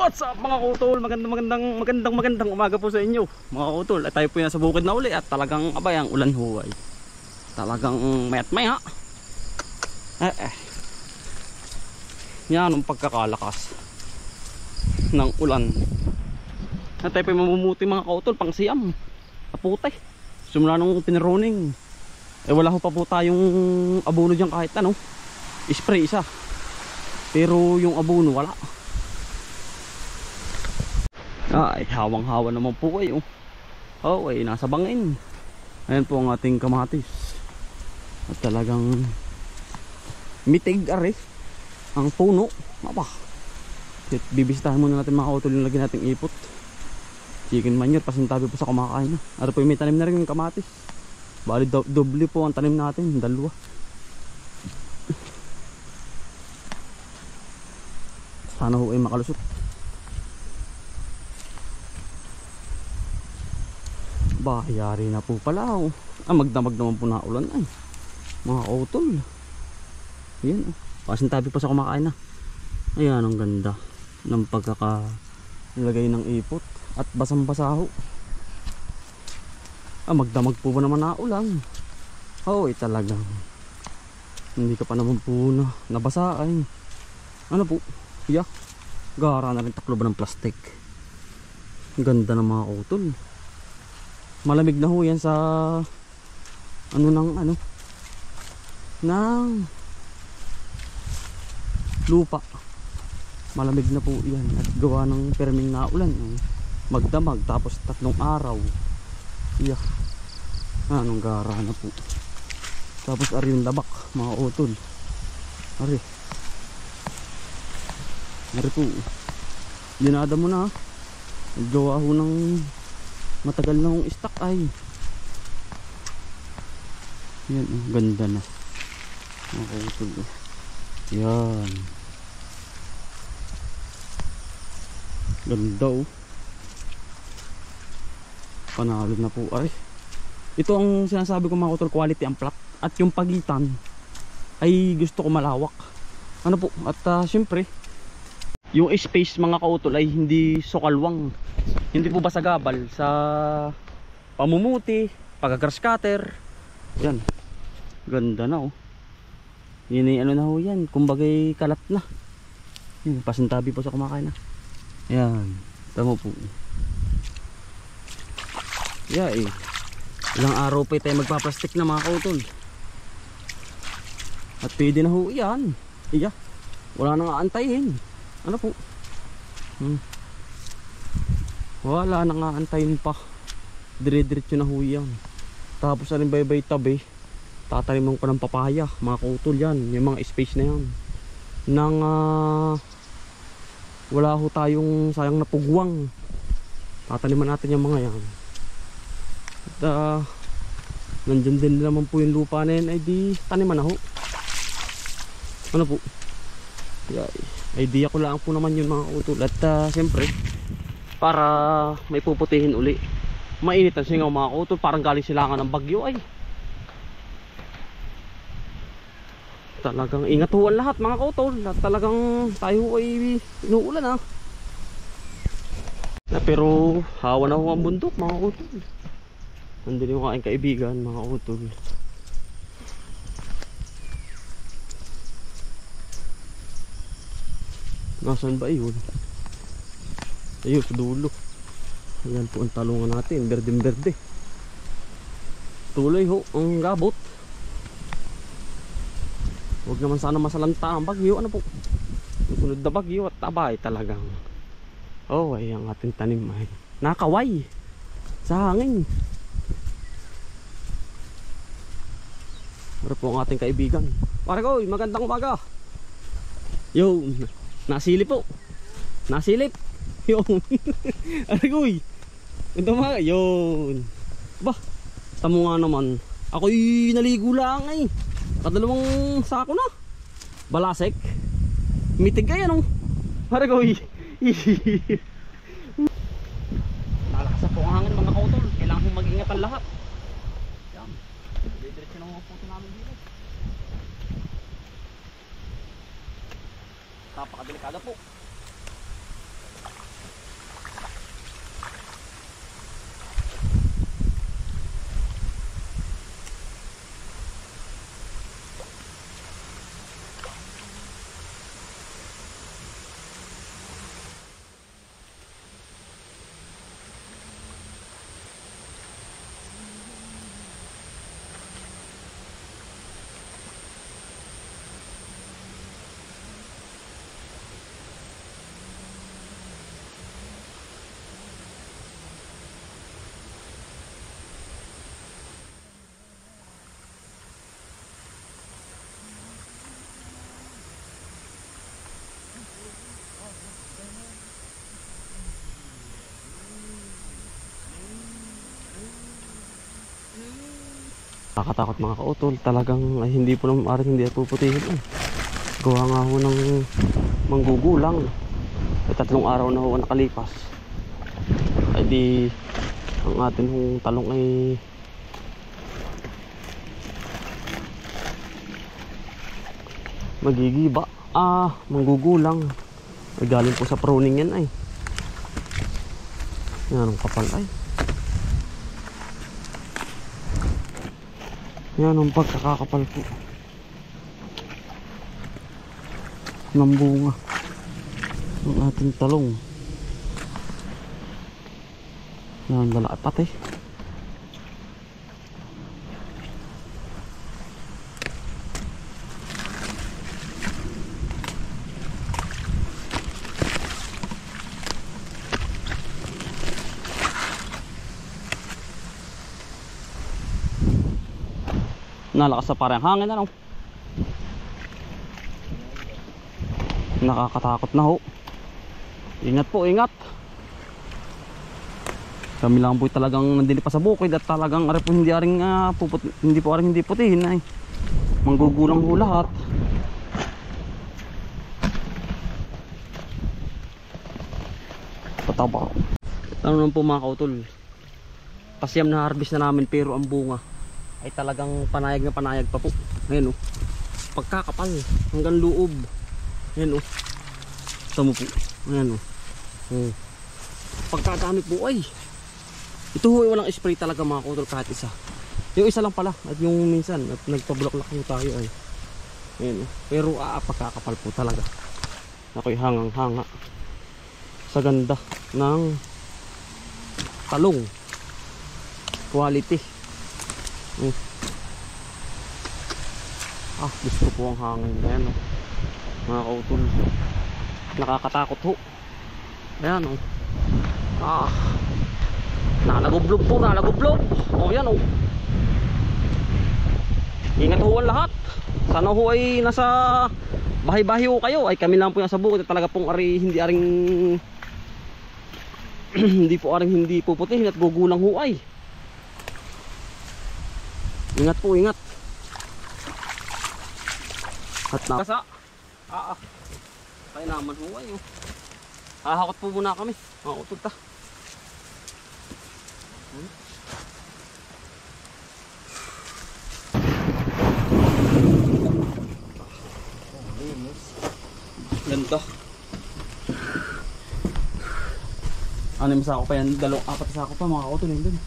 What's up mga kutol? Magandang umaga po sa inyo mga kutol. At tayo po nasa bukid na uli at talagang abay ang ulan huway. Talagang mayat maya. Yan ang pagkakalakas ng ulan. At tayo po mamumuti mga kutol pang siyam. Aputay. Simula nung pinaroning. Wala ho pa po tayong abono dyan kahit ano. Spray isa. Pero yung abono wala. Ay, hawang-hawa naman po kayo. Oh, ay nasa bangin. Ayan po ang ating kamatis. At talagang mitig are ang puno. Aba. Bibisitahan muna natin mga kautol yung lagyan nating ipot. Chicken manure, pasintabi po sa kumakain na. At po may tanim na rin yung kamatis. Bali doble po ang tanim natin, dalawa. Sana ho ay makalusot. Bahayari na po pala oh. Magdamag naman po na ulan ay mga kautol. Ayan oh. Pasintabi pa sa kumakain na. Ayan ang ganda ng pagkakalagay ng ipot. At basang basa ho. Magdamag po ba naman na ulan. Oh talagang hindi ka pa naman po na nabasa ay. Ano po? Yeah. Gara na rin takloban ng plastic. Ganda ng mga kautol. Malamig na ho yan sa ng lupa. Malamig na po yan at gawa ng perming na ulan. Magdamag tapos 3 araw. Yeah. Anong gara na po. Tapos ari yung labak mga utol. Ari po. Dinada mo na. Gawa ho ng matagal na akong stock ay. Yan ganda na. Utol. Yan. Ganda oh. Panalo na po ay. Ito ang sinasabi ko mga utol, quality ang plat. At yung pagitan ay gusto ko malawak. Ano po? At syempre yung space mga kautol ay hindi sukalwang. Hindi po basagabal sa pamumuti, pagka-grass cutter. Yan. Ganda na oh. Yun ay ano na ho yan. Kumbagay kalat na. Yan, pasintabi po sa kumakain na. Yan. Tama po. Yeah eh. Ilang araw pa tayo magpa-plastic na mga kautol. At pwede na ho yan. Iya. Wala nang aantayin. Ano po? Wala nang aantayin pa. Dire-diretso na ho yan. Tapos alin baybay tabi. Tataniman ko ng papaya. Mga kautol yan. Yung mga space na yan. Nang wala ho tayong sayang na pugwang. Tataniman natin yung mga yan. At nandyan din naman po yung lupa na yan. Ay di taniman na ho. Ano po? Idea ko lang po naman yun mga kautol. At siyempre para may puputihin uli. Mainit ang singaw mga kautol. Parang galing silangan ng bagyo ay. Talagang ingat ho ang lahat mga kautol. At talagang tayo ay inuulan pero hawa na ho ang bundok mga kautol. Nandun yung aking kaibigan mga kautol. Nasaan ba yun? Ayun sa dulo. Ayan po ang talungan natin. Berdeng berde. Tuloy ho ang gabot. Huwag naman sana masalanta ang bagyo. Ano po? Sunod na bagyo at tabay talagang. Oh ay ang ating tanim ay nakaway sa hangin. Pero po ang ating kaibigan. Pare ko, magandang umaga. Yun. Nasilip po. Nasilip. Yun. Aragoy. Ito mga. Yun. Bah. Tamo nga naman. Ako'y naligo lang ay. Kadalawang sako na. Balasek. Mitig kaya no. Aragoy. Nalakas po ang hangin mga kautol. Kailangan mong mag-ingat ang lahat. Yan. Diretso na mga puto namin dito. Napakadelikada po. Nakakatakot mga kautol. Talagang ay hindi po naman aring hindi puputihin. Gawa nga ho ng manggugulang. Ay 3 araw na ho nakalipas. Ay di ang atin hong talong ay magigiba. Manggugulang. Ay galing po sa pruning yan ay. Yan ang kapal ay. Yan ang pagkakakapal po ng bunga ng ating talong. Yan, dala pati. Nalakas sa parang hangin ano. Nakakatakot na ho. Ingat po, ingat. Kami lang po talagang nandili pa sa bukid at talagang ari po hindi aring hindi po aring hindi putihin ay. Manggugulang ho lahat. Pataba. Ano naman po mga kautol. Pasiyam na harvest na namin pero ang bunga ay talagang panayag na panayag pa po. Ayan o. Pagkakapal hanggang loob. Ayan o. Tamo po. Ayan o. Pagkadami po ay. Ito ho ay walang spray talaga mga kautol kahit isa. Yung isa lang pala. At yung minsan at nagpabulaklak po tayo ay. Ayan o. Pero pagkakapal po talaga. Ako'y hangang hanga sa ganda ng talong. Quality. Gusto po ang hangin. Ayan o. Mga kautol. Nakakatakot ho. Ayan o. Nalagublob po, nalagublob. Yan o. Ingat ho ang lahat. Sana ho ay nasa bahay-bahay ho kayo. Ay kami lang po yung sa bukid. Talaga pong hindi aring hindi po aring hindi puputihin at gugulang ho ay. Ingat po, ingat. At na kasa. Kaya naman ho ay. Hahakot po muna kami. Utod ta. Ganda. Ano yung sako pa yan? 2-4 sako pa mga kautol yun dun.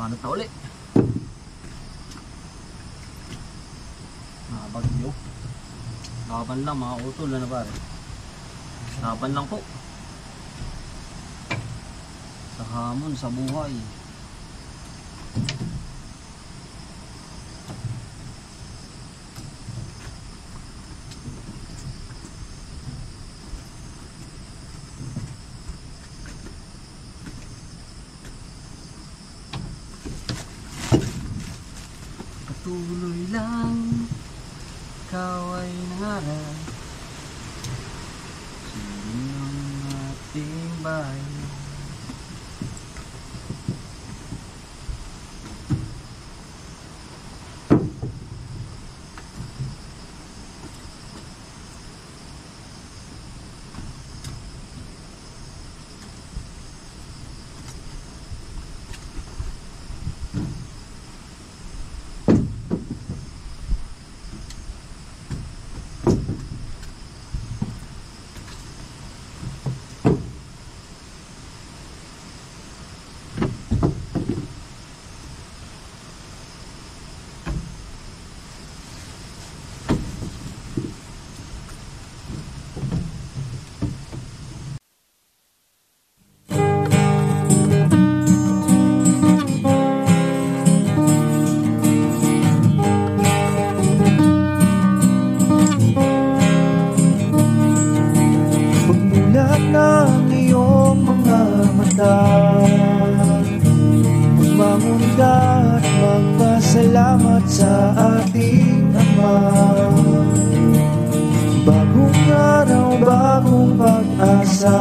Panat na uli. Bagyo. Laban lang mga utol na pare. Laban lang po. Sa hamon, sa buhay. Patuloy lang, ikaw ay nangarap. Sino ang ating bayan? Ng iyong mga mata, magmamunda at magpasalamat sa ating Ama. Bagong araw, bagong pag-asa,